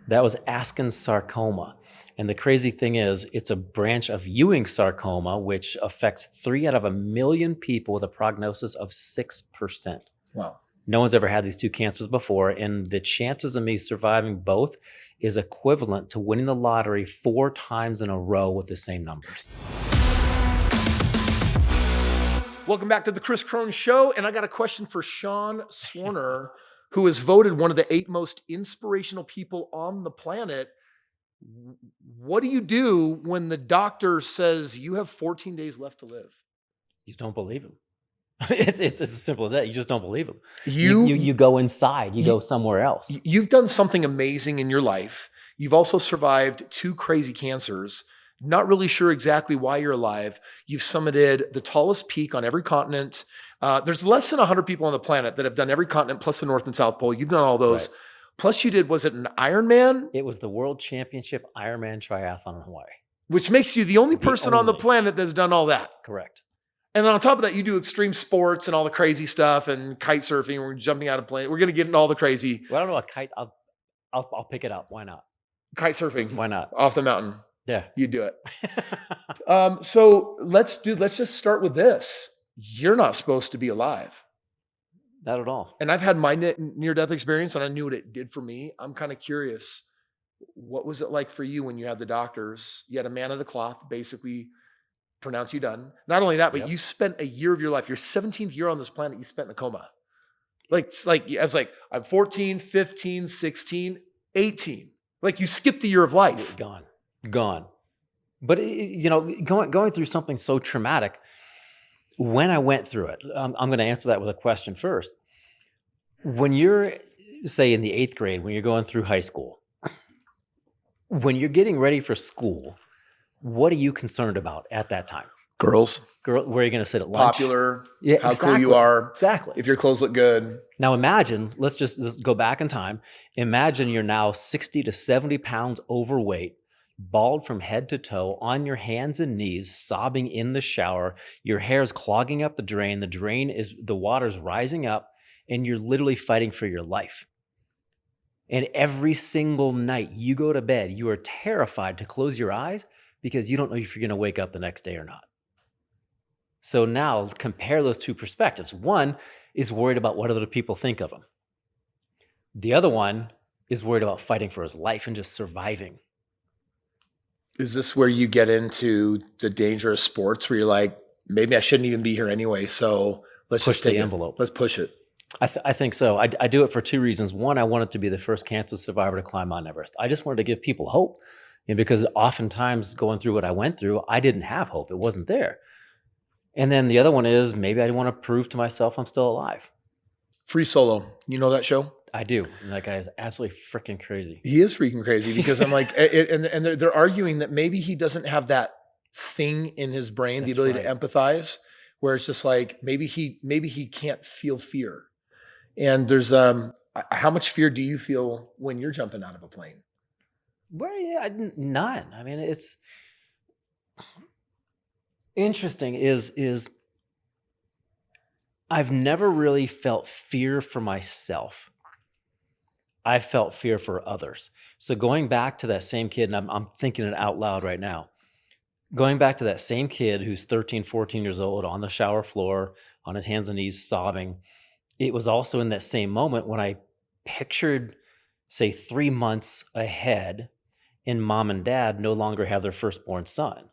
That was Askin sarcoma. And the crazy thing is, it's a branch of Ewing sarcoma, which affects 3 out of a million people with a prognosis of 6%. Wow. No one's ever had these 2 cancers before. And the chances of me surviving both is equivalent to winning the lottery 4 times in a row with the same numbers. Welcome back to the Kris Krohn Show. And I got a question for Sean Swarner, who is voted one of the 8 most inspirational people on the planet. What do you do when the doctor says you have 14 days left to live? You don't believe him. It's as simple as that. You just don't believe him. You go inside. You go somewhere else. You've done something amazing in your life. You've also survived 2 crazy cancers. Not really sure exactly why you're alive. You've summited the tallest peak on every continent. There's less than 100 people on the planet that have done every continent plus the North and South Pole. You've done all those. Right. Plus you did, was it an Ironman? It was the World Championship Ironman triathlon in Hawaii. Which makes you the only person on the planet that's done all that. Correct. And on top of that, you do extreme sports and all the crazy stuff and kite surfing. We're jumping out of plane. We're going to get into all the crazy. Well, I don't know about kite. I'll pick it up. Why not? Kite surfing. Why not? Off the mountain. Yeah. You do it. So let's just start with this. You're not supposed to be alive. Not at all. And I've had my near-death experience and I knew what it did for me. I'm kind of curious. What was it like for you when you had the doctors? You had a man of the cloth basically pronounce you done. Not only that, but you spent a year of your life, your 17th year on this planet, you spent in a coma. I was like, I'm 14, 15, 16, 18. Like you skipped a year of life. Gone. But going through something so traumatic, when I went through it, I'm going to answer that with a question first. When you're, say, in the 8th grade, when you're going through high school, when you're getting ready for school, what are you concerned about at that time? Girls. Where are you going to sit at lunch? Popular. Yeah, how cool you are. Exactly. If your clothes look good. Now imagine, let's just go back in time. Imagine you're now 60 to 70 pounds overweight, bald from head to toe, on your hands and knees, sobbing in the shower. Your hair's clogging up the drain. The water's rising up, and you're literally fighting for your life. And every single night you go to bed, you are terrified to close your eyes because you don't know if you're going to wake up the next day or not. So now compare those 2 perspectives. One is worried about what other people think of him. The other one is worried about fighting for his life and just surviving. Is this where you get into the dangerous sports where you're like, maybe I shouldn't even be here anyway, so let's push just take the envelope. Let's push it. I think so. I do it for 2 reasons. One, I wanted to be the first cancer survivor to climb Mount Everest. I just wanted to give people hope. And because oftentimes going through what I went through, I didn't have hope. It wasn't there. And then the other one is maybe I want to prove to myself I'm still alive. Free Solo. You know that show? I do. And that guy is absolutely freaking crazy. He is freaking crazy because I'm like, and they're arguing that maybe he doesn't have that thing in his brain, the ability to empathize, where it's just like, maybe he can't feel fear. And there's, how much fear do you feel when you're jumping out of a plane? Well, yeah, none. I mean, it's interesting is I've never really felt fear for myself. I felt fear for others. So going back to that same kid, and I'm thinking it out loud right now, going back to that same kid who's 13, 14 years old on the shower floor, on his hands and knees sobbing, it was also in that same moment when I pictured, say, 3 months ahead and mom and dad no longer have their firstborn son.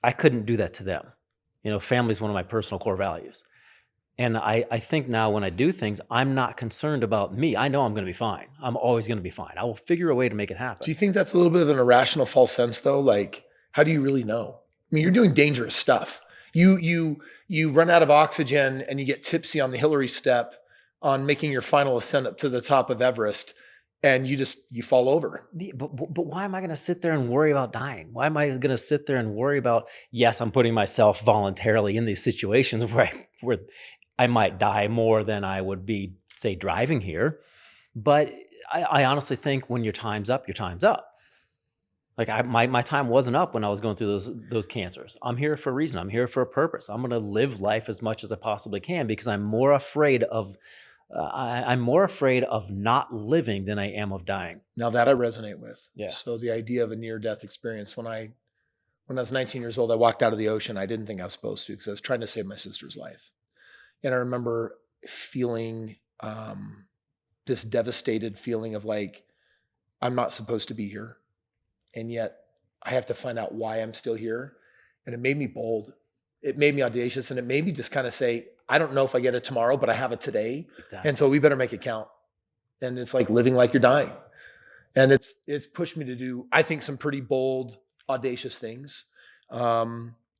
I couldn't do that to them. Family is one of my personal core values. And I think now when I do things, I'm not concerned about me. I know I'm going to be fine. I'm always going to be fine. I will figure a way to make it happen. Do you think that's a little bit of an irrational false sense though? Like, how do you really know? I mean, you're doing dangerous stuff. You run out of oxygen and you get tipsy on the Hillary step on making your final ascent up to the top of Everest, and you fall over. But why am I going to sit there and worry about dying? Why am I going to sit there and worry about, yes, I'm putting myself voluntarily in these situations where I might die more than I would be, say, driving here. But I honestly think when your time's up, your time's up. Like my time wasn't up when I was going through those cancers. I'm here for a reason. I'm here for a purpose. I'm going to live life as much as I possibly can because I'm more afraid of I'm more afraid of not living than I am of dying. Now that I resonate with. Yeah. So the idea of a near-death experience, when I was 19 years old, I walked out of the ocean. I didn't think I was supposed to because I was trying to save my sister's life. And I remember feeling this devastated feeling of like, I'm not supposed to be here. And yet I have to find out why I'm still here. And it made me bold. It made me audacious. And it made me just kind of say, I don't know if I get it tomorrow, but I have it today. Exactly. And so we better make it count. And it's like living like you're dying. And it's pushed me to do, I think, some pretty bold, audacious things.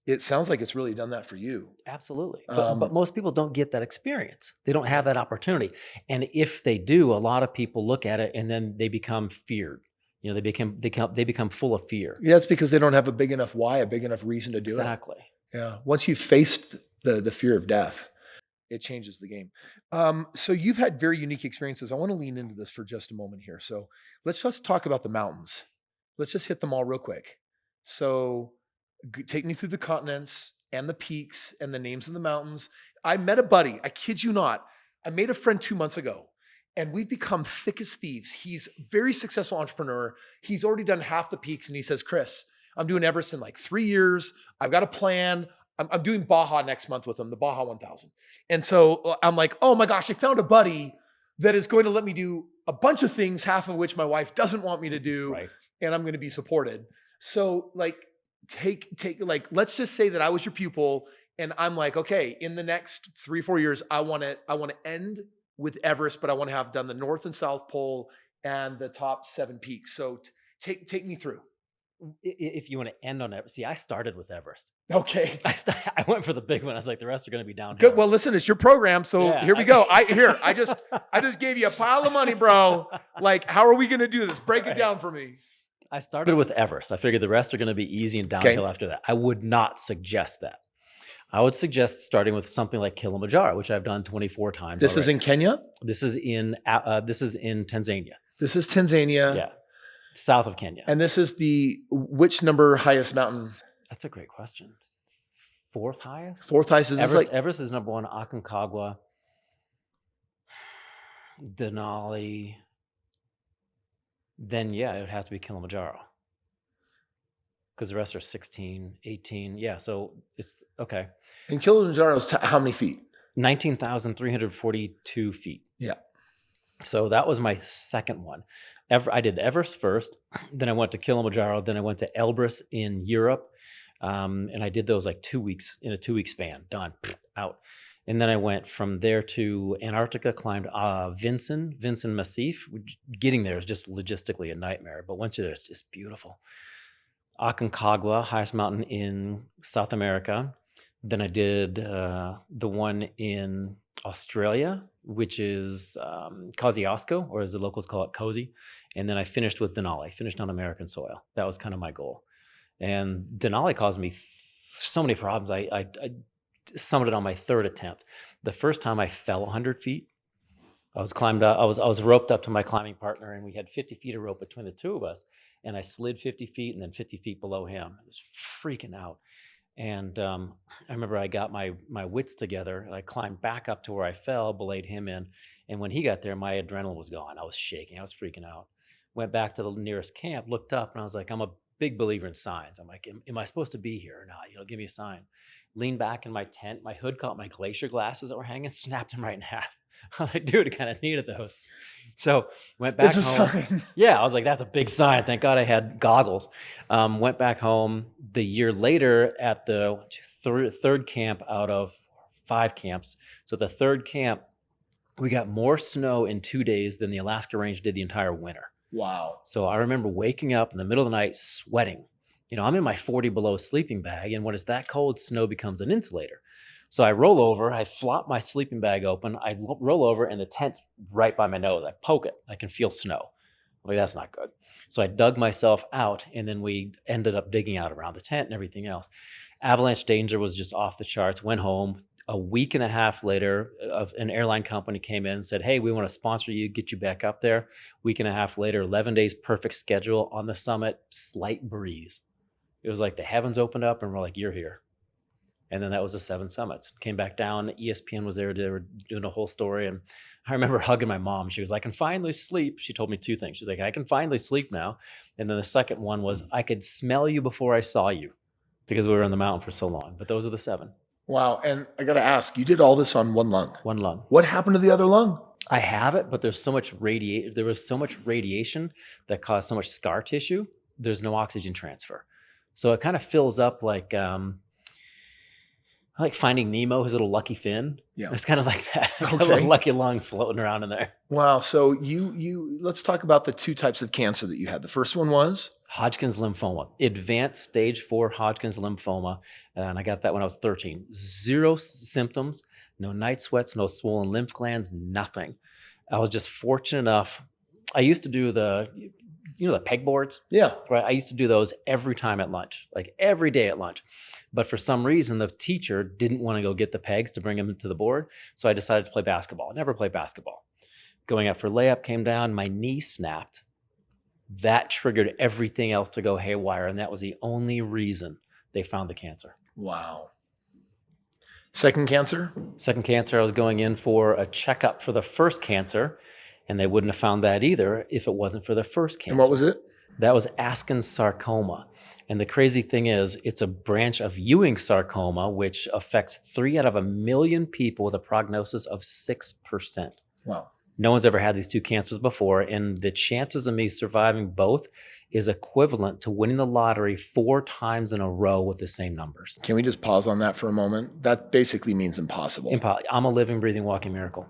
It sounds like it's really done that for you. Absolutely. But most people don't get that experience. They don't have that opportunity. And if they do, a lot of people look at it and then they become feared. They become full of fear. Yeah, it's because they don't have a big enough why, a big enough reason to do it. Exactly. Yeah. Once you've faced the fear of death, it changes the game. So you've had very unique experiences. I want to lean into this for just a moment here. So let's just talk about the mountains. Let's just hit them all real quick. So take me through the continents and the peaks and the names of the mountains. I met a buddy. I kid you not. I made a friend 2 months ago and we've become thick as thieves. He's a very successful entrepreneur. He's already done half the peaks. And he says, Kris, I'm doing Everest in like 3 years. I've got a plan. I'm doing Baja next month with him, the Baja 1000. And so I'm like, oh my gosh, I found a buddy that is going to let me do a bunch of things, half of which my wife doesn't want me to do. Right. And I'm going to be supported. So like, like, let's just say that I was your pupil and I'm like, okay, in the next 3-4 years, I want to end with Everest, but I want to have done the North and South Pole and the top 7 peaks. So take me through. If you want to end on Everest, see, I started with Everest. Okay. I went for the big one. I was like, the rest are going to be downhill. Good. Well, listen, it's your program. So here we go. I just gave you a pile of money, bro. Like, how are we going to do this? Break it down for me. I started with Everest. I figured the rest are going to be easy and downhill after that. I would not suggest that. I would suggest starting with something like Kilimanjaro, which I've done 24 times. This is in Kenya? This is in Tanzania. This is Tanzania. Yeah. South of Kenya. And this is which number highest mountain? That's a great question. 4th highest? 4th highest. Is Everest is number 1, Aconcagua, Denali. Then it would have to be Kilimanjaro. Because the rest are 16, 18. Yeah, so it's okay. And Kilimanjaro is how many feet? 19,342 feet. Yeah. So that was my second one. I did Everest first, then I went to Kilimanjaro, then I went to Elbrus in Europe, and I did those like 2 weeks in a 2-week span. Done, out. And then I went from there to Antarctica, climbed Vinson Massif. Getting there is just logistically a nightmare, but once you're there, it's just beautiful. Aconcagua, highest mountain in South America. Then I did the one in Australia, which is Kosciuszko, or as the locals call it, Cozy. And then I finished with Denali, finished on American soil. That was kind of my goal. And Denali caused me so many problems. I summited it on my 3rd attempt. The first time I fell 100 feet. I was roped up to my climbing partner, and we had 50 feet of rope between the two of us. And I slid 50 feet and then 50 feet below him. I was freaking out. And I remember I got my wits together and I climbed back up to where I fell, belayed him in. And when he got there, my adrenaline was gone. I was shaking. I was freaking out. Went back to the nearest camp, looked up, and I was like, I'm a big believer in signs. I'm like, am I supposed to be here or not? Give me a sign. Leaned back in my tent. My hood caught my glacier glasses that were hanging, snapped them right in half. I was like, dude, I kind of needed those. So went back home. Yeah, I was like, that's a big sign. Thank God I had goggles. Went back home the year later at the third camp out of 5 camps. So the 3rd camp, we got more snow in 2 days than the Alaska Range did the entire winter. Wow. So I remember waking up in the middle of the night sweating. I'm in my 40 below sleeping bag, and when it's that cold, snow becomes an insulator. So I roll over, I flop my sleeping bag open, I roll over, and the tent's right by my nose. I poke it, I can feel snow. I'm like, that's not good. So I dug myself out, and then we ended up digging out around the tent and everything else. Avalanche danger was just off the charts. Went home. A week and a half later, an airline company came in and said, hey, we want to sponsor you, get you back up there. Week and a half later, 11 days, perfect schedule on the summit, slight breeze. It was like the heavens opened up and we're like, you're here. And then that was the 7 summits. Came back down. ESPN was there. They were doing a whole story. And I remember hugging my mom. She was like, I can finally sleep. She told me 2 things. She's like, I can finally sleep now. And then the second one was, I could smell you before I saw you, because we were on the mountain for so long. But those are the 7. Wow. And I got to ask, you did all this on one lung. One lung. What happened to the other lung? I have it, but there was so much radiation that caused so much scar tissue. There's no oxygen transfer. So it kind of fills up like Finding Nemo, his little lucky fin. Yeah. It's kind of like that. Okay. A little lucky lung floating around in there. Wow. So let's talk about the 2 types of cancer that you had. The first one was? Hodgkin's lymphoma, advanced stage 4 Hodgkin's lymphoma. And I got that when I was 13. 0 symptoms, no night sweats, no swollen lymph glands, nothing. I was just fortunate enough. I used to do the pegboards. Yeah. Right. I used to do those every time at lunch, like every day at lunch. But for some reason, the teacher didn't want to go get the pegs to bring them to the board. So I decided to play basketball. I never played basketball. Going up for layup, came down, my knee snapped. That triggered everything else to go haywire. And that was the only reason they found the cancer. Wow. Second cancer? Second cancer, I was going in for a checkup for the first cancer, and they wouldn't have found that either if it wasn't for the first cancer. And what was it? That was Askin's sarcoma. And the crazy thing is, it's a branch of Ewing sarcoma, which affects 3 out of 1 million people with a prognosis of 6%. Wow. No one's ever had these 2 cancers before. And the chances of me surviving both is equivalent to winning the lottery 4 times in a row with the same numbers. Can we just pause on that for a moment? That basically means impossible. I'm a living, breathing, walking miracle.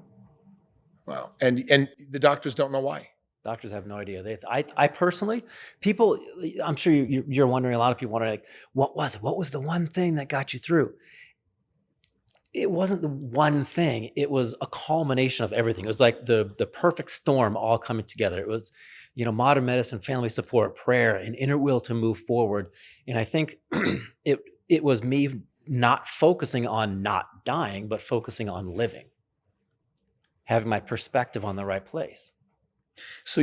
Wow. And the doctors don't know why. Doctors have no idea. I personally, people, I'm sure you're wondering, a lot of people wonder, like, what was it? What was the one thing that got you through? It wasn't the one thing. It was a culmination of everything. It was like the perfect storm all coming together. It was, modern medicine, family support, prayer, and inner will to move forward. And I think it was me not focusing on not dying, but focusing on living, having my perspective on the right place. So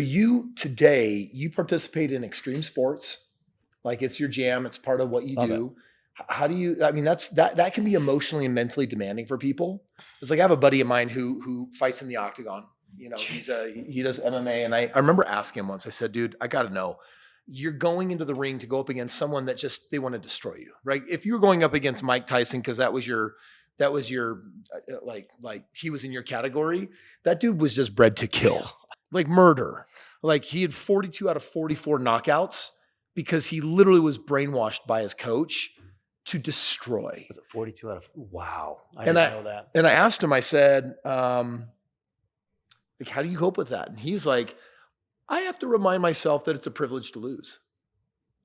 today you participate in extreme sports, like it's your jam. It's part of what you do. How do you, that can be emotionally and mentally demanding for people. It's like, I have a buddy of mine who fights in the octagon, he does MMA. And I remember asking him once, I said, dude, I got to know, you're going into the ring to go up against someone that they want to destroy you, right? If you were going up against Mike Tyson, cause that was your like he was in your category, that dude was just bred to kill. Like murder. Like he had 42 out of 44 knockouts because he literally was brainwashed by his coach to destroy. Was it 42 out of, wow. I didn't know that. And I asked him, I said, how do you cope with that? And he's like, I have to remind myself that it's a privilege to lose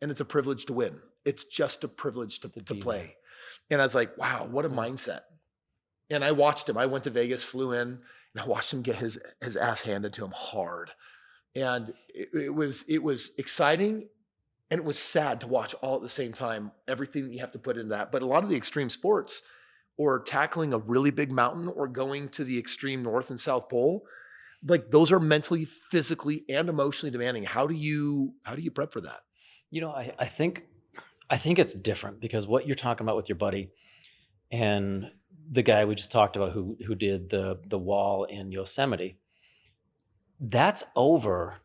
and it's a privilege to win. It's just a privilege to play. There. And I was like, wow, what a mindset. And I watched him. I went to Vegas, flew in, and I watched him get his ass handed to him hard. And it was exciting and it was sad to watch all at the same time, everything that you have to put into that. But a lot of the extreme sports, or tackling a really big mountain or going to the extreme North and South Pole, like those are mentally, physically, and emotionally demanding. How do you prep for that? I think it's different, because what you're talking about with your buddy and the guy we just talked about who did the wall in Yosemite, that's over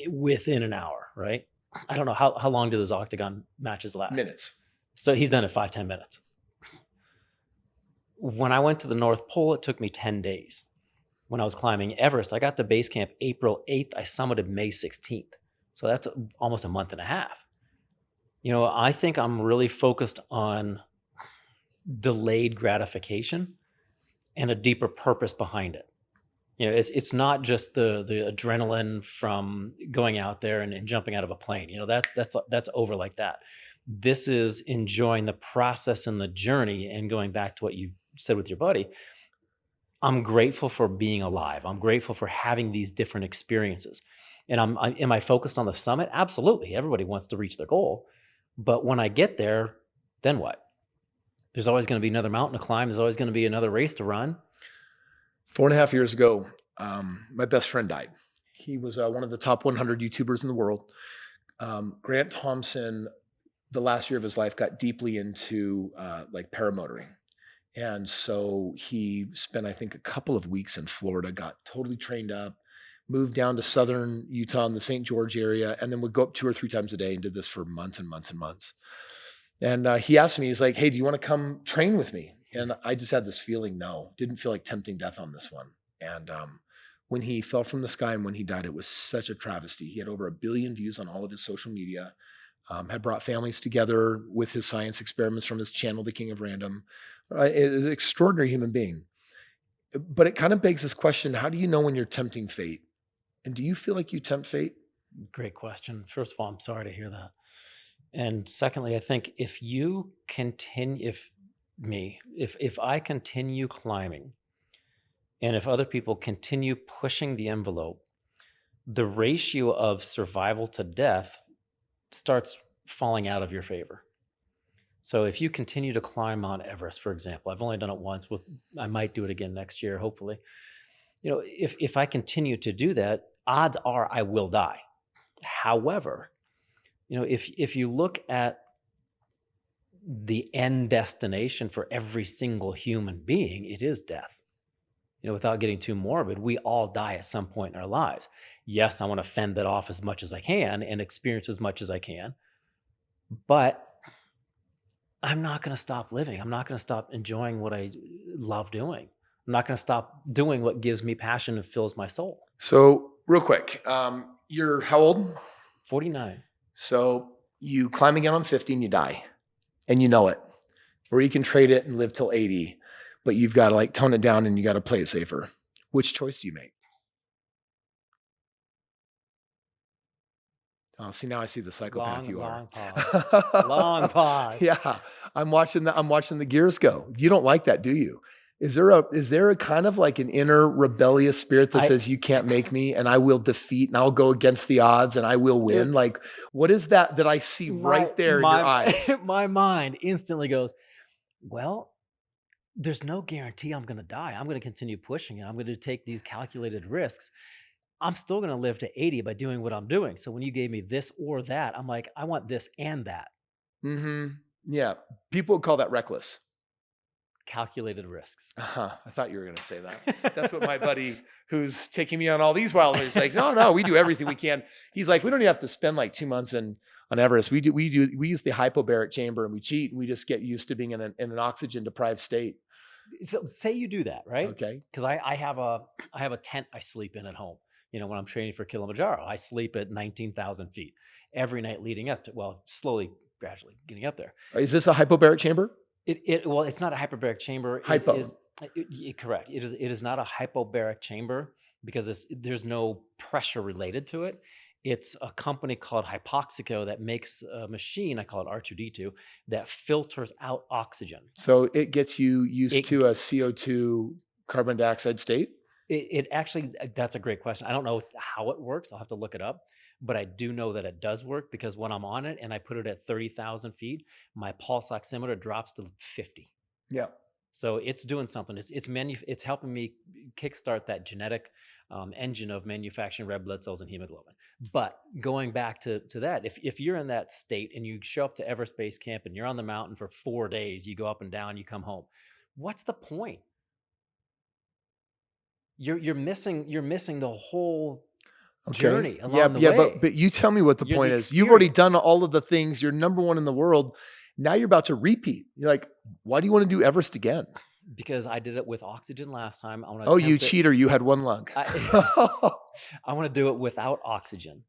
within an hour, right? I don't know how long do those octagon matches last? Minutes. So he's done it 5-10 minutes. When I went to the North Pole, it took me 10 days. When I was climbing Everest, I got to base camp April 8th. I summited May 16th. So that's almost a month and a half. I think I'm really focused on delayed gratification and a deeper purpose behind it. It's not just the adrenaline from going out there and jumping out of a plane. That's over like that. This is enjoying the process and the journey. And going back to what you said with your buddy, I'm grateful for being alive. I'm grateful for having these different experiences. And am I focused on the summit? Absolutely. Everybody wants to reach their goal. But when I get there, then what? There's always going to be another mountain to climb. There's always going to be another race to run. 4.5 years ago, my best friend died. He was one of the top 100 YouTubers in the world. Grant Thompson the last year of his life, got deeply into like paramotoring. And so he spent, I think, a couple of weeks in Florida, got totally trained up, moved down to southern Utah in the St. George area, and then would go up 2 or 3 times a day and did this for months and months and months. And he asked me, he's like, hey, do you want to come train with me? And I just had this feeling, no, didn't feel like tempting death on this one. And when he fell from the sky and when he died, it was such a travesty. He had over 1 billion views on all of his social media, had brought families together with his science experiments from his channel, The King of Random. It is an extraordinary human being. But it kind of begs this question, how do you know when you're tempting fate? And do you feel like you tempt fate? Great question. First of all, I'm sorry to hear that. And secondly, I think if you continue, if I continue climbing, and if other people continue pushing the envelope, the ratio of survival to death starts falling out of your favor. So if you continue to climb Mount Everest, for example, I've only done it once. I might do it again next year, hopefully. If I continue to do that, odds are I will die. However, if you look at the end destination for every single human being, it is death. Without getting too morbid, we all die at some point in our lives. Yes, I want to fend that off as much as I can and experience as much as I can, but I'm not going to stop living. I'm not going to stop enjoying what I love doing. I'm not going to stop doing what gives me passion and fills my soul. So real quick, you're how old? 49. So you climb again on 50 and you die, and you know it. Or you can trade it and live till 80, but you've got to like tone it down and you got to play it safer. Which choice do you make? Oh, see, now I see the psychopath you are. Long pause. Long pause. Yeah, I'm watching the gears go. You don't like that, do you? Is there a kind of like an inner rebellious spirit that says you can't make me and I will defeat and I'll go against the odds and I will win? Like, what is that I see right there in your eyes? My mind instantly goes, well, there's no guarantee I'm going to die. I'm going to continue pushing and I'm going to take these calculated risks. I'm still going to live to 80 by doing what I'm doing. So when you gave me this or that, I'm like, I want this and that. Mm-hmm. Yeah. People would call that reckless. Calculated risks. I thought you were going to say that. That's what my buddy who's taking me on all these wild things, like, no, we do everything we can. He's like, we don't even have to spend like 2 months on Everest. We use the hypobaric chamber and we cheat and we just get used to being in an oxygen deprived state. So say you do that, right? Okay. Because I have a tent I sleep in at home. When I'm training for Kilimanjaro, I sleep at 19,000 feet every night leading up to, slowly, gradually getting up there. Is this a hypobaric chamber? Well, it's not a hyperbaric chamber. Hypo. Correct. It is not a hypobaric chamber because there's no pressure related to it. It's a company called Hypoxico that makes a machine, I call it R2D2, that filters out oxygen. So it gets you used to a CO2 carbon dioxide state? It actually, that's a great question. I don't know how it works. I'll have to look it up. But I do know that it does work because when I'm on it and I put it at 30,000 feet, my pulse oximeter drops to 50. Yeah. So it's doing something. It's helping me kickstart that genetic engine of manufacturing red blood cells and hemoglobin. But going back to that, if you're in that state and you show up to Everest Base Camp and you're on the mountain for 4 days, you go up and down, you come home. What's the point? You're missing the whole journey along the way. Yeah, but you tell me what the point is. You've already done all of the things. You're number one in the world. Now you're about to repeat. You're like, why do you want to do Everest again? Because I did it with oxygen last time. You cheater. You had one lung. I want to do it without oxygen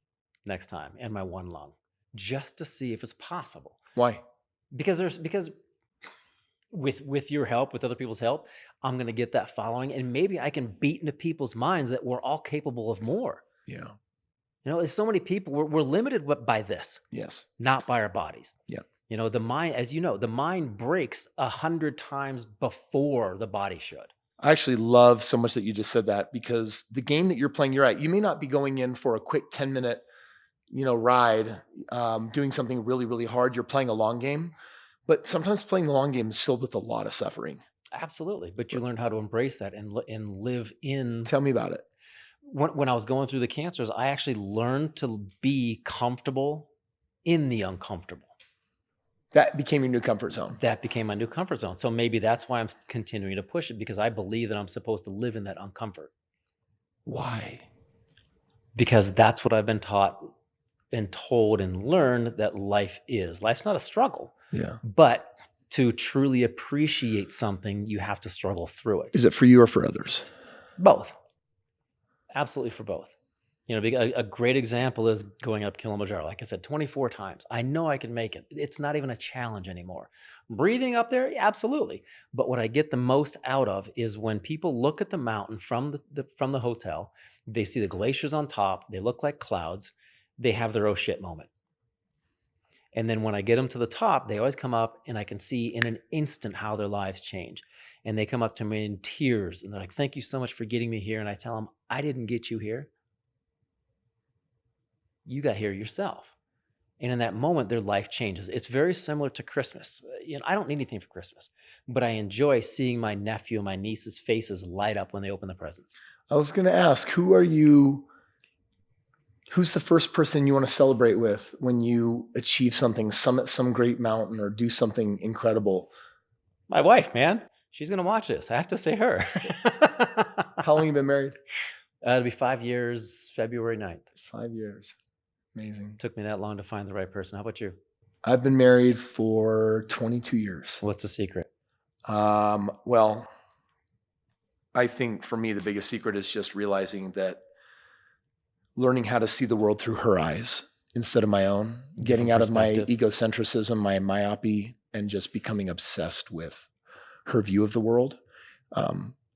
next time and my one lung just to see if it's possible. Why? Because with your help, with other people's help, I'm going to get that following and maybe I can beat into people's minds that we're all capable of more. Yeah. There's so many people, we're limited by this. Yes. Not by our bodies. Yeah. The mind, as you know, the mind breaks 100 times before the body should. I actually love so much that you just said that because the game that you're playing, you're right. You may not be going in for a quick 10-minute, ride, doing something really, really hard. You're playing a long game, but sometimes playing the long game is filled with a lot of suffering. Absolutely. But you learn how to embrace that and live in. Tell me about it. When I was going through the cancers, I actually learned to be comfortable in the uncomfortable. That became your new comfort zone. That became my new comfort zone. So maybe that's why I'm continuing to push it, because I believe that I'm supposed to live in that uncomfort. Why? Because that's what I've been taught and told and learned that life is. Life's not a struggle. Yeah. But to truly appreciate something, you have to struggle through it. Is it for you or for others? Both. Absolutely for both. You know, a great example is going up Kilimanjaro. Like I said, 24 times. I know I can make it. It's not even a challenge anymore. Breathing up there, yeah, absolutely. But what I get the most out of is when people look at the mountain from the hotel, they see the glaciers on top, they look like clouds, they have their oh shit moment. And then when I get them to the top, they always come up and I can see in an instant how their lives change. And they come up to me in tears and they're like, thank you so much for getting me here. And I tell them, I didn't get you here. You got here yourself. And in that moment, their life changes. It's very similar to Christmas. You know, I don't need anything for Christmas, but I enjoy seeing my nephew and my niece's faces light up when they open the presents. I was going to ask, who's the first person you want to celebrate with when you achieve something, summit some great mountain or do something incredible? My wife, man. She's going to watch this. I have to say her. How long have you been married? It'll be 5 years, February 9th. 5 years. Amazing. Took me that long to find the right person. How about you? I've been married for 22 years. What's the secret? Well, I think for me, the biggest secret is just realizing that learning how to see the world through her eyes instead of my own, getting out of my egocentrism, my myopia, and just becoming obsessed with her view of the world.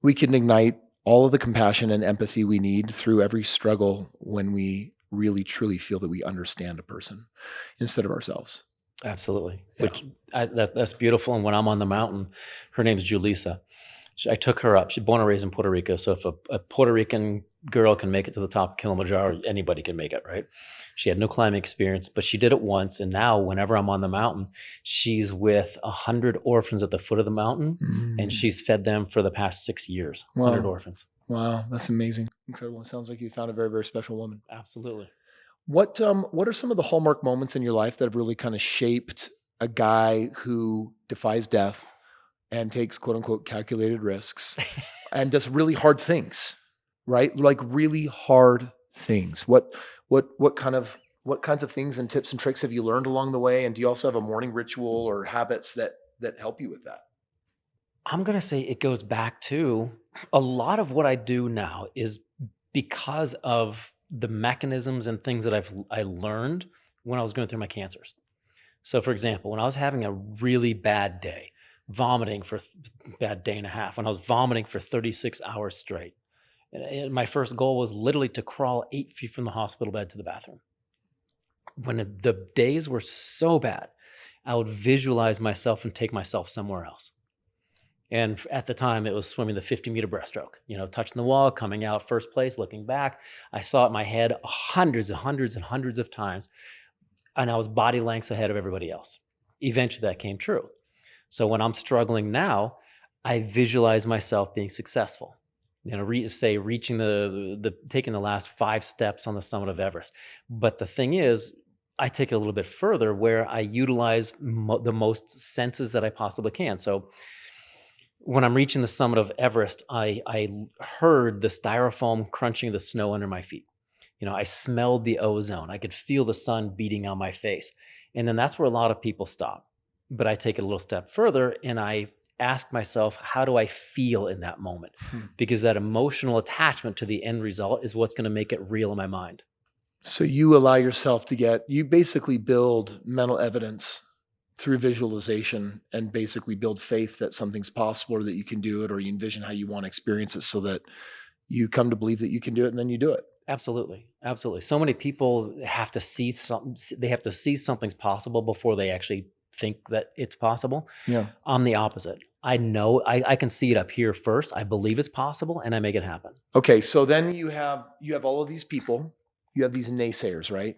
We can ignite all of the compassion and empathy we need through every struggle when we really, truly feel that we understand a person instead of ourselves. Absolutely. Yeah. That's beautiful. And when I'm on the mountain, her name's Julissa. I took her up. She's born and raised in Puerto Rico. So if a Puerto Rican girl can make it to the top of Kilimanjaro, anybody can make it, right? She had no climbing experience, but she did it once. And now whenever I'm on the mountain, she's with 100 orphans at the foot of the mountain. And she's fed them for the past 6 years, 100 orphans. Wow. That's amazing. Incredible. It sounds like you found a very, very special woman. Absolutely. What are some of the hallmark moments in your life that have really kind of shaped a guy who defies death and takes quote unquote calculated risks and does really hard things, right? Like really hard things. What kinds of things and tips and tricks have you learned along the way? And do you also have a morning ritual or habits that help you with that? I'm going to say it goes back to a lot of what I do now is because of the mechanisms and things that I learned when I was going through my cancers. So for example, when I was having a really bad day, vomiting for bad day and a half, when I was vomiting for 36 hours straight, and my first goal was literally to crawl 8 feet from the hospital bed to the bathroom. When the days were so bad, I would visualize myself and take myself somewhere else. And at the time, it was swimming the 50-meter breaststroke, you know, touching the wall, coming out first place, looking back. I saw it in my head hundreds and hundreds and hundreds of times, and I was body lengths ahead of everybody else. Eventually, that came true. So when I'm struggling now, I visualize myself being successful. You know, reaching taking the last 5 steps on the summit of Everest. But the thing is, I take it a little bit further where I utilize the most senses that I possibly can. So when I'm reaching the summit of Everest, I heard the styrofoam crunching the snow under my feet. You know, I smelled the ozone. I could feel the sun beating on my face. And then that's where a lot of people stop. But I take it a little step further and I ask myself, how do I feel in that moment? Because that emotional attachment to the end result is what's going to make it real in my mind. So you allow yourself you basically build mental evidence through visualization and basically build faith that something's possible or that you can do it, or you envision how you want to experience it so that you come to believe that you can do it and then you do it. Absolutely. Absolutely. So many people have to see something. They have to see something's possible before they actually think that it's possible. Yeah. I'm the opposite. I know I can see it up here first. I believe it's possible and I make it happen. Okay. So then you have all of these people, you have these naysayers, right?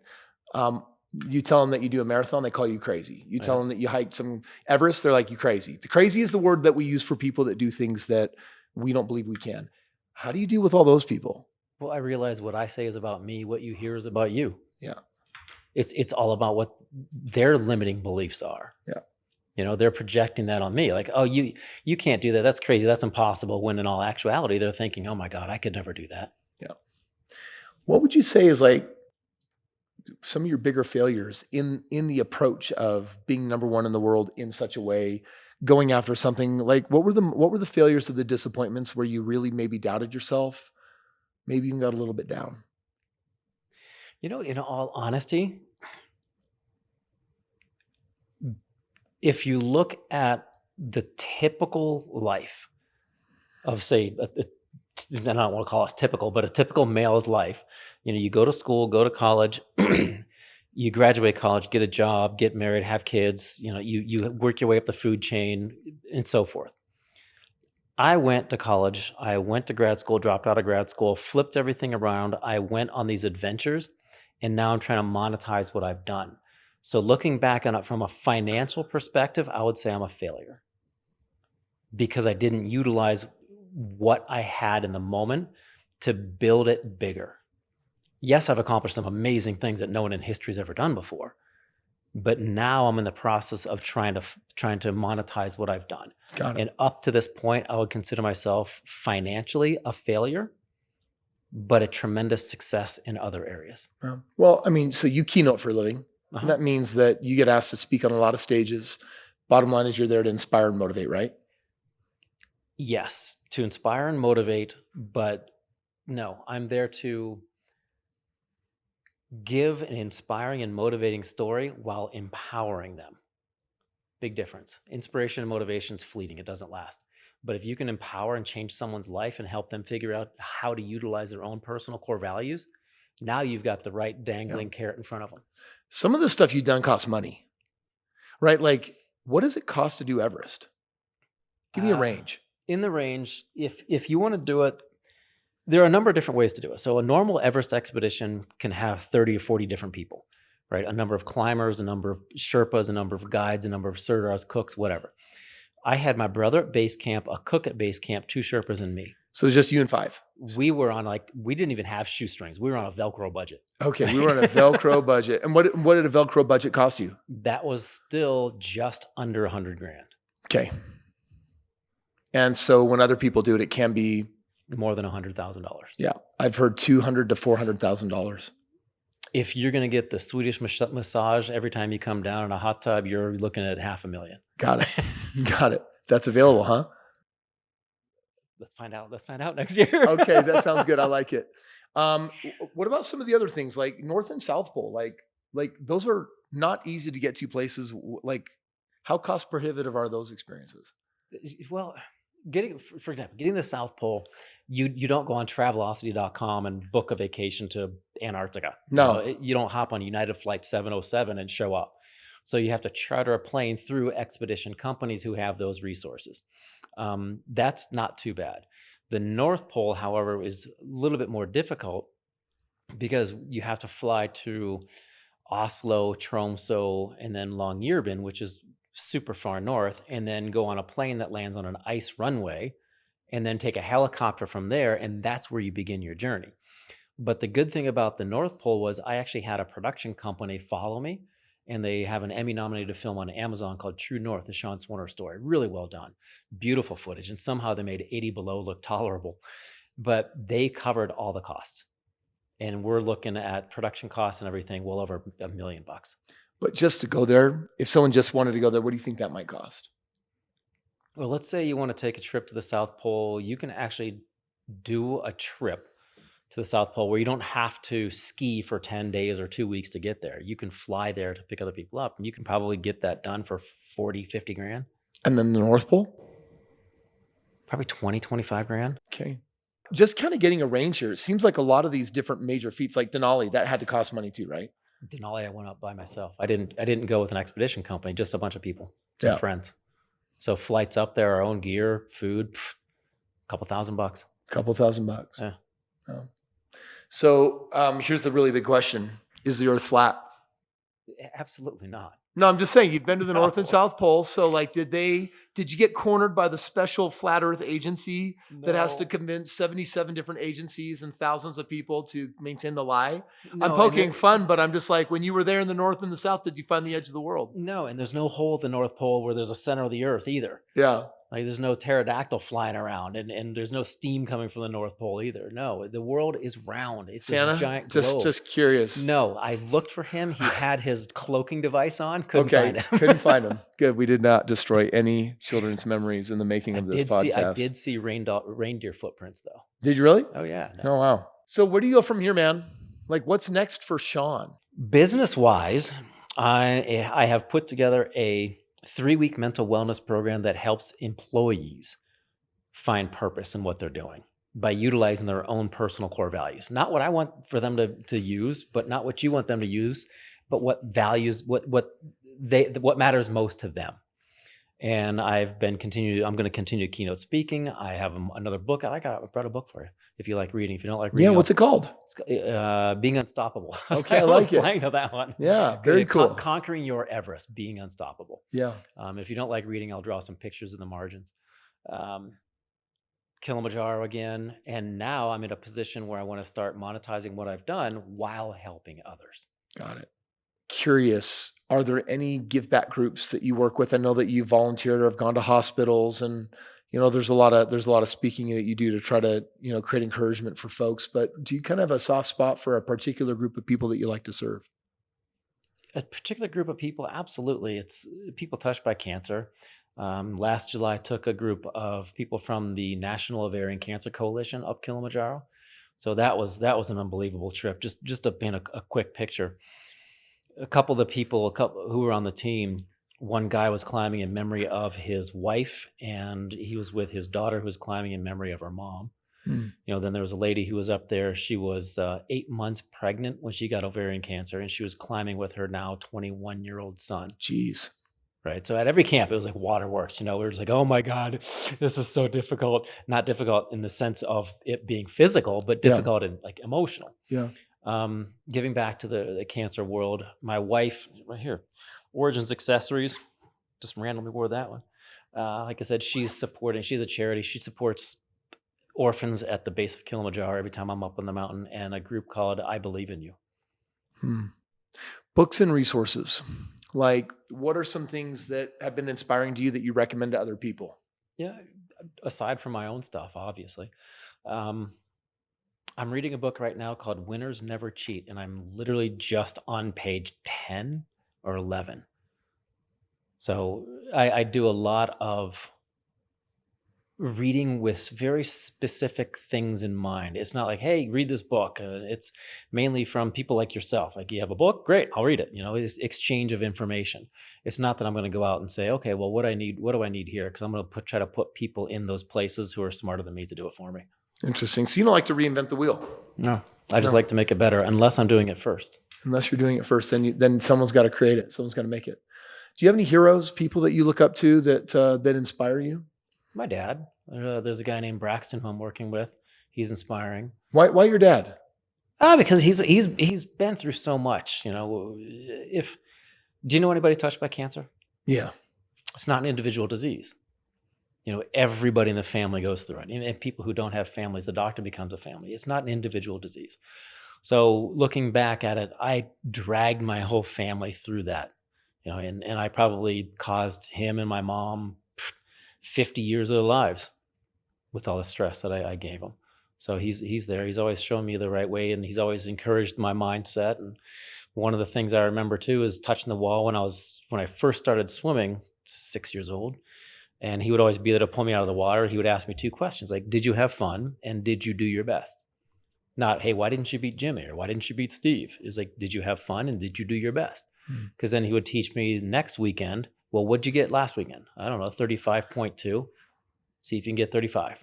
You tell them that you do a marathon, they call you crazy. You tell them that you hiked some Everest, they're like, you crazy. The crazy is the word that we use for people that do things that we don't believe we can. How do you deal with all those people? Well, I realize what I say is about me. What you hear is about you. Yeah. It's all about what their limiting beliefs are. Yeah. You know, they're projecting that on me, like, oh, you can't do that. That's crazy. That's impossible. When in all actuality, they're thinking, oh my God, I could never do that. Yeah. What would you say is like some of your bigger failures in the approach of being number one in the world in such a way, going after something? Like what were the failures or the disappointments where you really maybe doubted yourself, maybe even got a little bit down? You know, in all honesty, if you look at the typical life of, say, I don't want to call it typical, but a typical male's life, you know, you go to school, go to college, you graduate college, get a job, get married, have kids, you know, you work your way up the food chain and so forth. I went to college, I went to grad school, dropped out of grad school, flipped everything around. I went on these adventures, and now I'm trying to monetize what I've done. So looking back on it from a financial perspective, I would say I'm a failure because I didn't utilize what I had in the moment to build it bigger. Yes, I've accomplished some amazing things that no one in history has ever done before. But now I'm in the process of trying to monetize what I've done. Got it. And up to this point, I would consider myself financially a failure, but a tremendous success in other areas. Well, I mean, so you keynote for a living. And that means that you get asked to speak on a lot of stages. Bottom line is you're there to inspire and motivate, right? Yes, to inspire and motivate, but no, I'm there to give an inspiring and motivating story while empowering them. Big difference. Inspiration and motivation is fleeting. It doesn't last. But if you can empower and change someone's life and help them figure out how to utilize their own personal core values, now you've got the right dangling carrot in front of them. Some of the stuff you've done costs money, right? Like, what does it cost to do Everest? Give me a range. In the range, if you want to do it, there are a number of different ways to do it. So a normal Everest expedition can have 30 or 40 different people, right? A number of climbers, a number of Sherpas, a number of guides, a number of Sirdars, cooks, whatever. I had my brother at base camp, a cook at base camp, 2 Sherpas and me. So it's just you and 5. We were on we didn't even have shoestrings. We were on a Velcro budget. Okay, we were on a Velcro budget. And what did a Velcro budget cost you? That was still just under 100 grand. Okay. And so when other people do it, it can be more than $100,000. Yeah, I've heard $200,000 to $400,000. If you're going to get the Swedish massage every time you come down in a hot tub, you're looking at $500,000. Got it. Got it. That's available, huh? Let's find out. Let's find out next year. Okay, that sounds good. I like it. What about some of the other things like North and South Pole? Like those are not easy to get to places. Like, how cost prohibitive are those experiences? Well, for example, getting the South Pole, you don't go on Travelocity.com and book a vacation to Antarctica. No, you don't hop on United Flight 707 and show up. So you have to charter a plane through expedition companies who have those resources. That's not too bad. The North Pole, however, is a little bit more difficult because you have to fly to Oslo, Tromsø, and then Longyearbyen, which is super far north, and then go on a plane that lands on an ice runway, and then take a helicopter from there, and that's where you begin your journey. But the good thing about the North Pole was I actually had a production company follow me, and they have an Emmy-nominated film on Amazon called True North, the Sean Swarner story. Really well done. Beautiful footage, and somehow they made 80 below look tolerable. But they covered all the costs. And we're looking at production costs and everything well over $1 million. But just to go there, if someone just wanted to go there, what do you think that might cost? Well, let's say you want to take a trip to the South Pole. You can actually do a trip to the South Pole where you don't have to ski for 10 days or 2 weeks to get there. You can fly there to pick other people up, and you can probably get that done for 40, 50 grand. And then the North Pole? Probably 20, 25 grand. Okay. Just kind of getting a range here. It seems like a lot of these different major feats, like Denali, that had to cost money too, right? Denali, I went up by myself. I didn't go with an expedition company, just a bunch of people, some friends. So flights up there, our own gear, food, a couple $1,000. Couple $1,000. Yeah. Oh. So here's the really big question. Is the earth flat? Absolutely not. No, I'm just saying you've been to the North and No. South Pole. So like, did you get cornered by the special flat earth agency that has to No. convince 77 different agencies and thousands of people to maintain the lie? I'm No, and poking fun, but I'm just like, when you were there in the North and the South, did you find the edge of the world? no, and there's no hole at the North Pole where there's a center of the Earth either. Yeah. Like there's no pterodactyl flying around, and there's no steam coming from the North Pole either. No, the world is round. It's this Santa, giant globe. just curious. No, I looked for him. He had his cloaking device on. Couldn't Okay, find him. couldn't find him. Good. We did not destroy any children's memories in the making of this podcast. I did see reindeer footprints though. Did you really? Oh yeah. No. Oh, wow. So where do you go from here, man? Like, what's next for Sean? Business wise, I have put together a 3-week mental wellness program that helps employees find purpose in what they're doing by utilizing their own personal core values. Not what I want for them to use, but not what you want them to use, but what values, what matters most to them. And I'm going to continue keynote speaking. I have another book. I brought a book for you if you like reading. If you don't like reading, Yeah, what's it called? It's Being Unstoppable. Okay, I was like it. playing to that one. Yeah, very cool. Conquering Your Everest, Being Unstoppable. Yeah. If you don't like reading, I'll draw some pictures in the margins. Kilimanjaro again. And now I'm in a position where I want to start monetizing what I've done while helping others. Got it. Curious, are there any give back groups that you work with? I know that you volunteered or have gone to hospitals, and there's a lot of speaking that you do to try to create encouragement for folks. But do you kind of have a soft spot for a particular group of people that you like to serve? A particular group of people, absolutely. It's people touched by cancer. Last July, I took a group of people from the National Ovarian Cancer Coalition up Kilimanjaro. So that was an unbelievable trip. Just to paint a quick picture. A couple who were on the team, one guy was climbing in memory of his wife, and he was with his daughter who was climbing in memory of her mom. Then there was a lady who was up there. She was 8 months pregnant when she got ovarian cancer, and she was climbing with her now 21-year-old son. Jeez. Right. So at every camp, it was like waterworks. We were just like, oh my God, this is so difficult. Not difficult in the sense of it being physical, but difficult in like emotional. Yeah. Giving back to the cancer world. My wife, right here, Origins Accessories, just randomly wore that one. Like I said, she's a charity. She supports orphans at the base of Kilimanjaro every time I'm up on the mountain, and a group called I Believe in You. Books and resources. Like, what are some things that have been inspiring to you that you recommend to other people? Yeah, aside from my own stuff, obviously. I'm reading a book right now called Winners Never Cheat, and I'm literally just on page 10 or 11. So I do a lot of reading with very specific things in mind. It's not like, hey, read this book. It's mainly from people like yourself. Like, you have a book? Great, I'll read it. It's exchange of information. It's not that I'm going to go out and say, okay, well, what do I need here? Because I'm going to try to put people in those places who are smarter than me to do it for me. Interesting. So you don't like to reinvent the wheel? No, I just like to make it better, unless I'm doing it first. Unless you're doing it first, then someone's got to create it. Someone's got to make it. Do you have any heroes, people that you look up to that inspire you? My dad. There's a guy named Braxton who I'm working with. He's inspiring. Why your dad? Because he's been through so much. Do you know anybody touched by cancer? Yeah. It's not an individual disease. Everybody in the family goes through it. And people who don't have families, the doctor becomes a family. It's not an individual disease. So looking back at it, I dragged my whole family through that. And I probably caused him and my mom 50 years of their lives with all the stress that I gave him. So he's there. He's always shown me the right way, and he's always encouraged my mindset. And one of the things I remember too is touching the wall when I first started swimming, 6 years old. And he would always be there to pull me out of the water. He would ask me 2 questions, like, did you have fun and did you do your best? Not, hey, why didn't you beat Jimmy or why didn't you beat Steve? It was like, did you have fun and did you do your best? Because then he would teach me next weekend, well, what'd you get last weekend? I don't know, 35.2. See if you can get 35.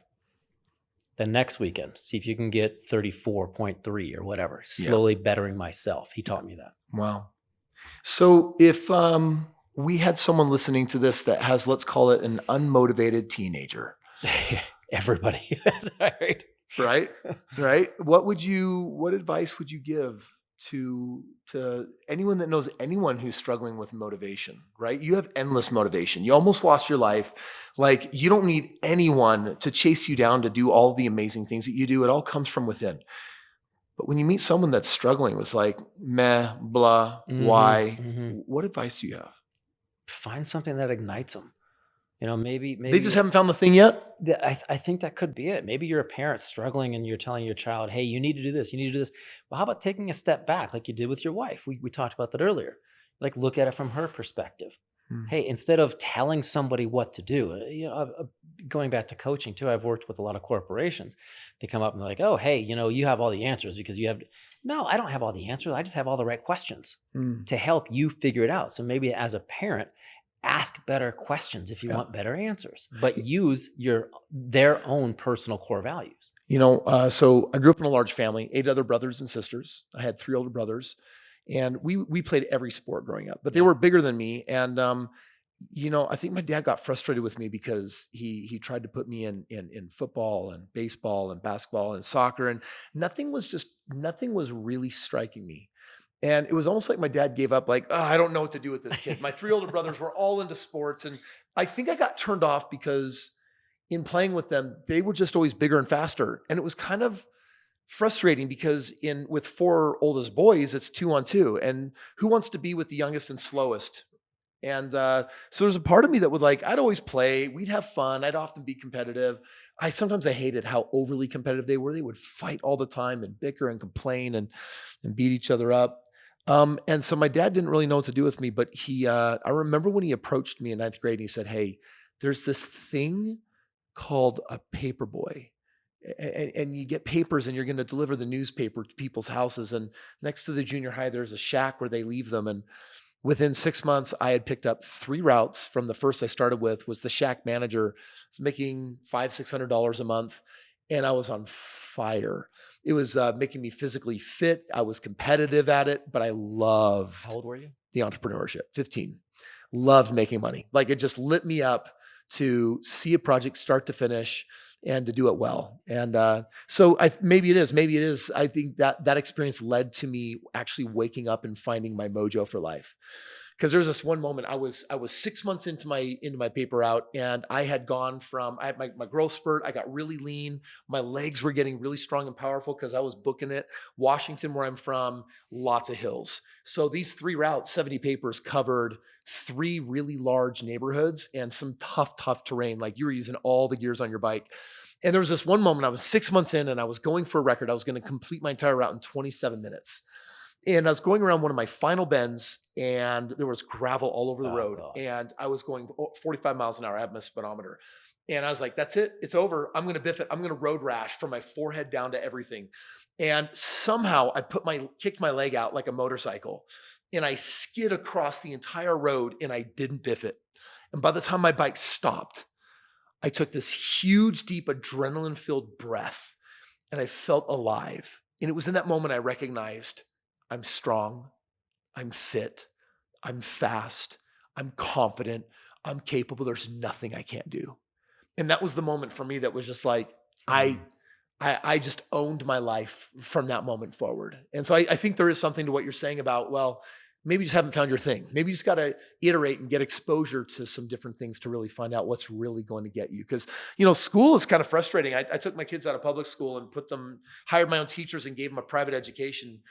Then next weekend, see if you can get 34.3 or whatever. Slowly bettering myself. He taught me that. Wow. So if we had someone listening to this that has, let's call it an unmotivated teenager. Everybody. Right. Right. What advice would you give to anyone that knows anyone who's struggling with motivation, right? You have endless motivation. You almost lost your life. Like, you don't need anyone to chase you down to do all the amazing things that you do. It all comes from within. But when you meet someone that's struggling with like, meh, blah, why, what advice do you have? Find something that ignites them. You know, maybe they just haven't found the thing yet. I think that could be it. Maybe you're a parent struggling and you're telling your child, hey, you need to do this. You need to do this. Well, how about taking a step back like you did with your wife? We talked about that earlier. Like, look at it from her perspective. Hey, instead of telling somebody what to do, you know, going back to coaching too, I've worked with a lot of corporations. They come up and they're like, oh, hey, you know, you have all the answers because you have. No, I don't have all the answers. I just have all the right questions to help you figure it out. So maybe as a parent, ask better questions if you want better answers, but use their own personal core values. You know, so I grew up in a large family, 8 other brothers and sisters. I had 3 older brothers, and we played every sport growing up, but they were bigger than me. And, you know, I think my dad got frustrated with me because he tried to put me in football and baseball and basketball and soccer, and nothing was really striking me. And it was almost like my dad gave up, like, oh, I don't know what to do with this kid. My 3 older brothers were all into sports. And I think I got turned off because in playing with them, they were just always bigger and faster. And it was kind of frustrating because with 4 oldest boys, it's 2-on-2. And who wants to be with the youngest and slowest? And so there's a part of me that would like, I'd always play. We'd have fun. I'd often be competitive. Sometimes I hated how overly competitive they were. They would fight all the time and bicker and complain and beat each other up. And so my dad didn't really know what to do with me, but I remember when he approached me in 9th grade and he said, hey, there's this thing called a paper boy, and you get papers and you're going to deliver the newspaper to people's houses. And next to the junior high, there's a shack where they leave them. And within 6 months, I had picked up 3 routes from the first I started with. Was the shack manager. I was making $500-$600 a month, and I was on fire. It was making me physically fit. I was competitive at it, but I loved. How old were you? The entrepreneurship. 15. Loved making money. Like, it just lit me up to see a project start to finish and to do it well. And so maybe it is. I think that experience led to me actually waking up and finding my mojo for life. Because there was this one moment, I was 6 months into my paper route, and I had gone from, I had my growth spurt. I got really lean. My legs were getting really strong and powerful because I was booking it. Washington, where I'm from, lots of hills. So these 3 routes, 70 papers, covered 3 really large neighborhoods and some tough terrain. Like, you were using all the gears on your bike. And there was this one moment, I was 6 months in and I was going for a record. I was going to complete my entire route in 27 minutes. And I was going around one of my final bends, and there was gravel all over the road. God. And I was going 45 miles an hour. I have my speedometer. And I was like, that's it. It's over. I'm going to biff it. I'm going to road rash from my forehead down to everything. And somehow I kicked my leg out like a motorcycle, and I skid across the entire road, and I didn't biff it. And by the time my bike stopped, I took this huge, deep, adrenaline-filled breath, and I felt alive. And it was in that moment I recognized I'm strong, I'm fit, I'm fast, I'm confident, I'm capable. There's nothing I can't do. And that was the moment for me that was just like, I just owned my life from that moment forward. And so I think there is something to what you're saying about, well, maybe you just haven't found your thing. Maybe you just got to iterate and get exposure to some different things to really find out what's really going to get you. Because, you know, school is kind of frustrating. I took my kids out of public school and hired my own teachers and gave them a private education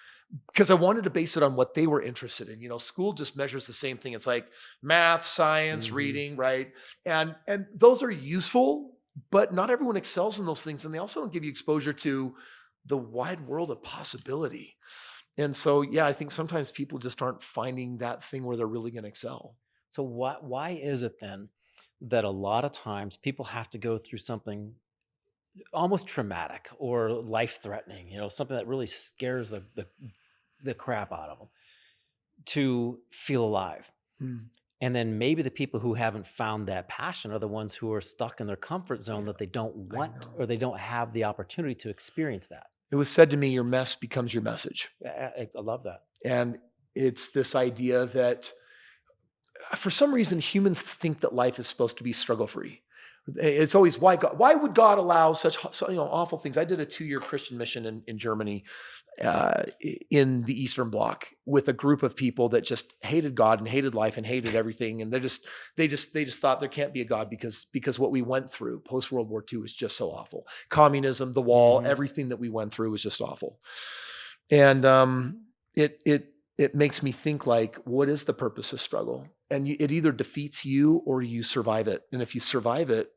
because I wanted to base it on what they were interested in. You know, school just measures the same thing. It's like math, science, reading, right? And those are useful, but not everyone excels in those things. And they also don't give you exposure to the wide world of possibility. And so, yeah, I think sometimes people just aren't finding that thing where they're really going to excel. So why is it then that a lot of times people have to go through something almost traumatic or life-threatening, you know, something that really scares the crap out of them to feel alive? And then maybe the people who haven't found that passion are the ones who are stuck in their comfort zone that they don't want or they don't have the opportunity to experience that. It was said to me, your mess becomes your message. I love that. And it's this idea that for some reason, humans think that life is supposed to be struggle-free. It's always why God, why would God allow such awful things? I did a 2-year Christian mission in Germany, in the Eastern Bloc, with a group of people that just hated God and hated life and hated everything. And they just thought there can't be a God because what we went through post World War II was just so awful. Communism, the wall, everything that we went through was just awful. And it makes me think, like, what is the purpose of struggle? And it either defeats you or you survive it. And if you survive it,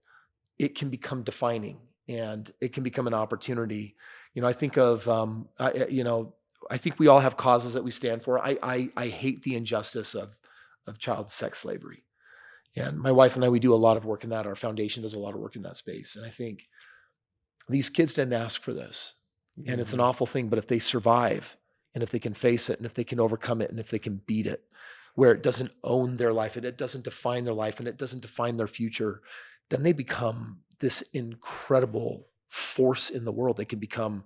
it can become defining and it can become an opportunity. I think of, I think we all have causes that we stand for. I hate the injustice of child sex slavery. And my wife and I, we do a lot of work in that. Our foundation does a lot of work in that space. And I think these kids didn't ask for this. And it's an awful thing, but if they survive and if they can face it and if they can overcome it and if they can beat it, where it doesn't own their life and it doesn't define their life and it doesn't define their future, then they become this incredible force in the world. They can become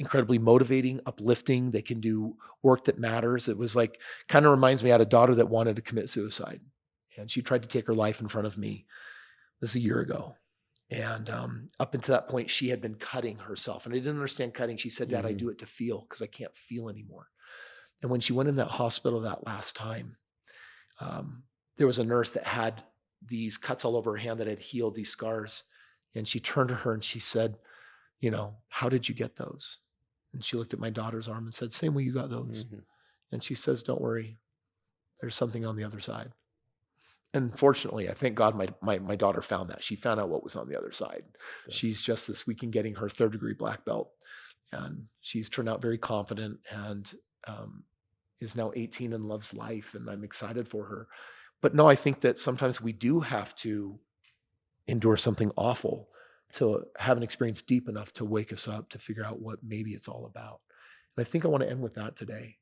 incredibly motivating, uplifting. They can do work that matters. It was like, kind of reminds me, I had a daughter that wanted to commit suicide and she tried to take her life in front of me. This is a year ago. And up until that point, she had been cutting herself. And I didn't understand cutting. She said, Dad, I do it to feel because I can't feel anymore. And when she went in that hospital that last time, there was a nurse that had these cuts all over her hand that had healed, these scars. And she turned to her and she said, how did you get those? And she looked at my daughter's arm and said, same way you got those. And she says, don't worry, there's something on the other side. And fortunately, I thank God my daughter found that. She found out what was on the other side. Good. She's just this week in getting her 3rd degree black belt. And she's turned out very confident and is now 18 and loves life. And I'm excited for her. But no, I think that sometimes we do have to endure something awful to have an experience deep enough to wake us up, to figure out what maybe it's all about. And I think I want to end with that today.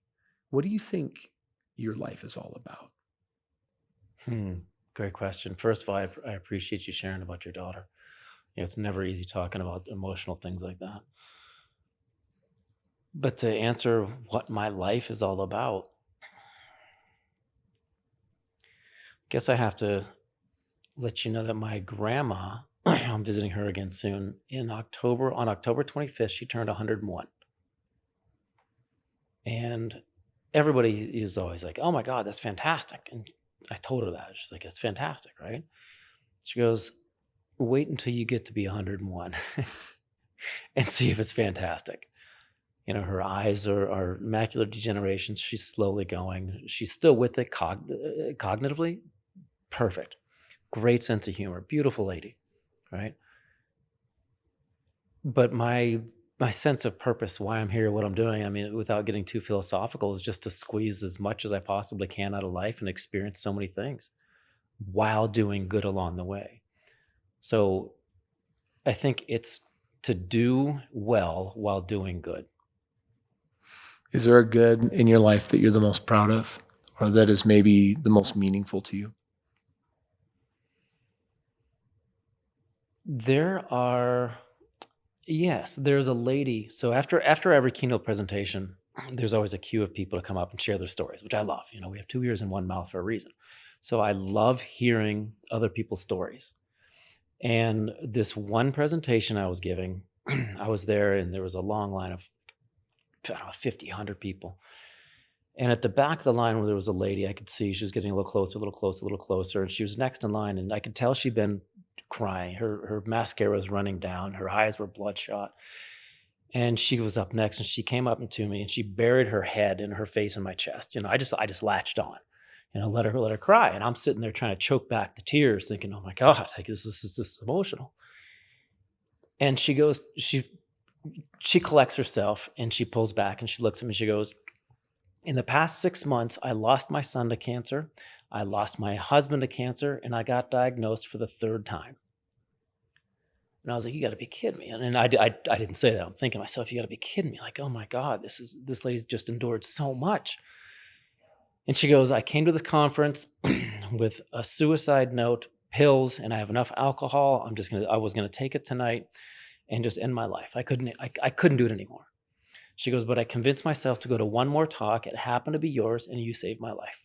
What do you think your life is all about? Great question. First of all, I appreciate you sharing about your daughter. It's never easy talking about emotional things like that. But to answer what my life is all about, I guess I have to let you know that my grandma, I'm visiting her again soon, on October 25th, she turned 101. And everybody is always like, oh my God, that's fantastic. And I told her that. She's like, it's fantastic, right? She goes, wait until you get to be 101 and see if it's fantastic. Her eyes are macular degeneration. She's slowly going. She's still with it cognitively. Perfect. Great sense of humor. Beautiful lady, right? But my sense of purpose, why I'm here, what I'm doing, without getting too philosophical, is just to squeeze as much as I possibly can out of life and experience so many things while doing good along the way. So I think it's to do well while doing good. Is there a good in your life that you're the most proud of, or that is maybe the most meaningful to you? Yes, there's a lady. So after every keynote presentation, there's always a queue of people to come up and share their stories, which I love. We have 2 ears and 1 mouth for a reason. So I love hearing other people's stories. And this one presentation I was giving, I was there and there was a long line of 50, 100 people. And at the back of the line where there was a lady, I could see she was getting a little closer, a little closer, a little closer. And she was next in line. And I could tell she'd been crying. Her mascara was running down. Her eyes were bloodshot. And she was up next and she came up to me and she buried her head and her face in my chest. I just latched on, let her cry. And I'm sitting there trying to choke back the tears thinking, oh my God, this is emotional. And she goes, she collects herself and she pulls back and she looks at me and she goes, in the past 6 months, I lost my son to cancer. I lost my husband to cancer and I got diagnosed for the 3rd time. And I was like, you got to be kidding me. And I didn't say that. I'm thinking to myself, you got to be kidding me. Like, oh my God, this lady's just endured so much. And she goes, I came to this conference with a suicide note, pills, and I have enough alcohol. I was going to take it tonight and just end my life. I couldn't do it anymore. She goes, but I convinced myself to go to one more talk. It happened to be yours and you saved my life.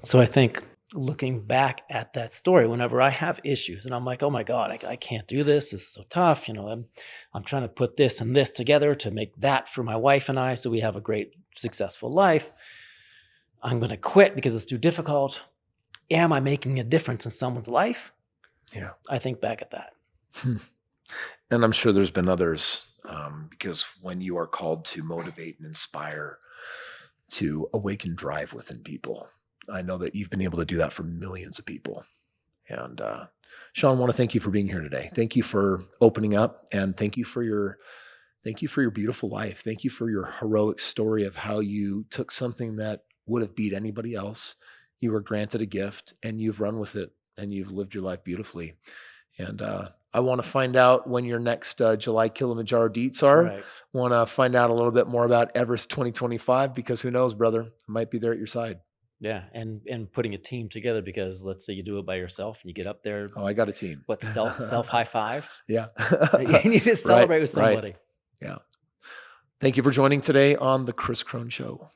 So I think looking back at that story, whenever I have issues and I'm like, oh my God, I can't do this. This is so tough. I'm trying to put this and this together to make that for my wife and I, so we have a great, successful life. I'm going to quit because it's too difficult. Am I making a difference in someone's life? Yeah. I think back at that. And I'm sure there's been others, because when you are called to motivate and inspire, to awaken drive within people, I know that you've been able to do that for millions of people. And Sean, I want to thank you for being here today. Thank you for opening up, and thank you for your beautiful life. Thank you for your heroic story of how you took something that would have beat anybody else. You were granted a gift and you've run with it and you've lived your life beautifully. And I want to find out when your next July Kilimanjaro deets are. Right. Want to find out a little bit more about Everest 2025, because who knows, brother, I might be there at your side. Yeah. And putting a team together, because let's say you do it by yourself and you get up there. Oh, I got a team. What, self high five? Yeah. You need to celebrate with somebody. Right. Yeah. Thank you for joining today on the Kris Krohn Show.